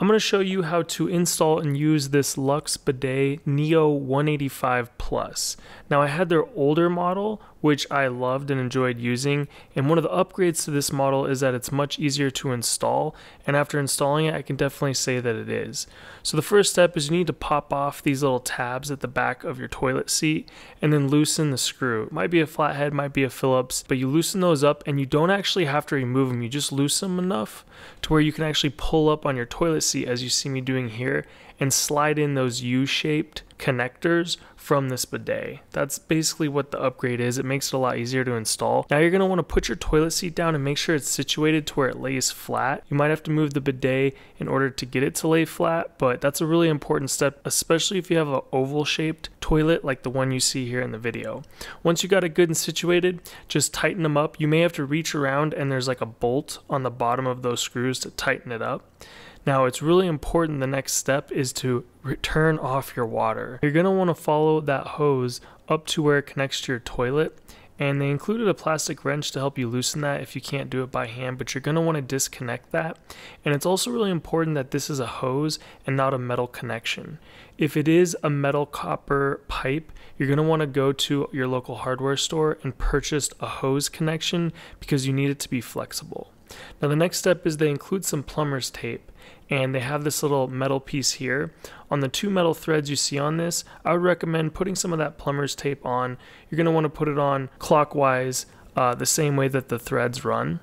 I'm going to show you how to install and use this Luxe Bidet Neo 185 Plus. Now I had their older model, which I loved and enjoyed using, and one of the upgrades to this model is that it's much easier to install, and after installing it I can definitely say that it is. So the first step is you need to pop off these little tabs at the back of your toilet seat and then loosen the screw. It might be a flathead, might be a Phillips, but you loosen those up and you don't actually have to remove them. You just loosen them enough to where you can actually pull up on your toilet seat, as you see me doing here, and slide in those U-shaped connectors from this bidet. That's basically what the upgrade is. It makes it a lot easier to install. Now you're going to want to put your toilet seat down and make sure it's situated to where it lays flat. You might have to move the bidet in order to get it to lay flat, but that's a really important step, especially if you have an oval shaped toilet like the one you see here in the video. Once you got it good and situated, just tighten them up. You may have to reach around and there's like a bolt on the bottom of those screws to tighten it up. Now it's really important, the next step is to turn off your water. You're going to want to follow that hose up to where it connects to your toilet, and they included a plastic wrench to help you loosen that if you can't do it by hand, but you're going to want to disconnect that. And it's also really important that this is a hose and not a metal connection. If it is a metal copper pipe, you're going to want to go to your local hardware store and purchase a hose connection because you need it to be flexible. Now the next step is they include some plumber's tape, and they have this little metal piece here. On the two metal threads you see on this, I would recommend putting some of that plumber's tape on. You're going to want to put it on clockwise, the same way that the threads run.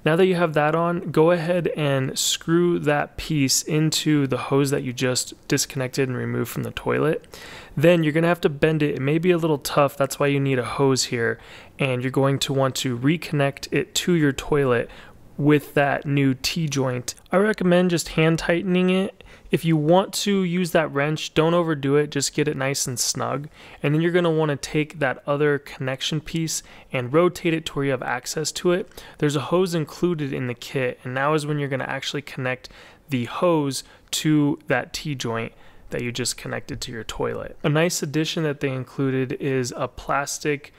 Now that you have that on, go ahead and screw that piece into the hose that you just disconnected and removed from the toilet. Then you're going to have to bend it. It may be a little tough, that's why you need a hose here, and you're going to want to reconnect it to your toilet with that new T-joint. I recommend just hand tightening it. If you want to use that wrench, don't overdo it, just get it nice and snug. And then you're going to want to take that other connection piece and rotate it to where you have access to it. There's a hose included in the kit, and now is when you're going to actually connect the hose to that T-joint that you just connected to your toilet. A nice addition that they included is a plastic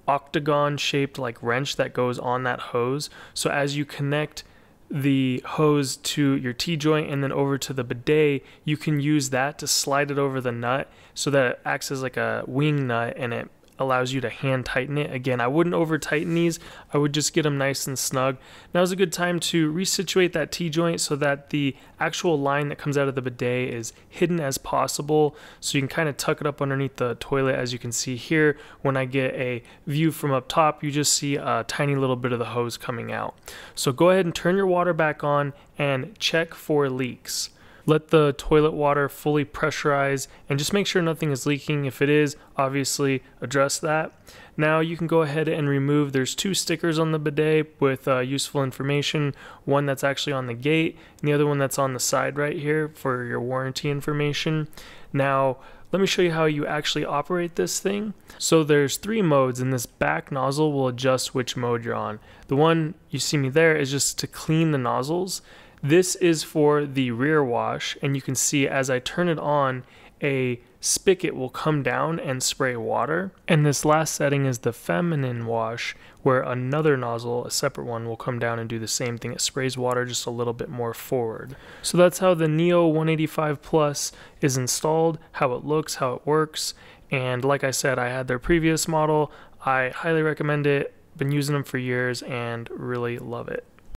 octagon shaped like wrench that goes on that hose, so as you connect the hose to your T-joint and then over to the bidet, you can use that to slide it over the nut so that it acts as like a wing nut and it allows you to hand tighten it. Again, I wouldn't over tighten these, I would just get them nice and snug. Now is a good time to resituate that T-joint so that the actual line that comes out of the bidet is hidden as possible, so you can kind of tuck it up underneath the toilet. As you can see here, when I get a view from up top, you just see a tiny little bit of the hose coming out. So go ahead and turn your water back on and check for leaks. Let the toilet water fully pressurize and just make sure nothing is leaking. If it is, obviously address that. Now you can go ahead and remove, there's two stickers on the bidet with useful information. One that's actually on the gate and the other one that's on the side right here for your warranty information. Now let me show you how you actually operate this thing. So there's three modes, and this back nozzle will adjust which mode you're on. The one you see me there is just to clean the nozzles. This is for the rear wash, and you can see as I turn it on, a spigot will come down and spray water. And this last setting is the feminine wash, where another nozzle, a separate one, will come down and do the same thing. It sprays water just a little bit more forward. So that's how the Neo 185 Plus is installed, how it looks, how it works. And like I said, I had their previous model. I highly recommend it. Been using them for years and really love it.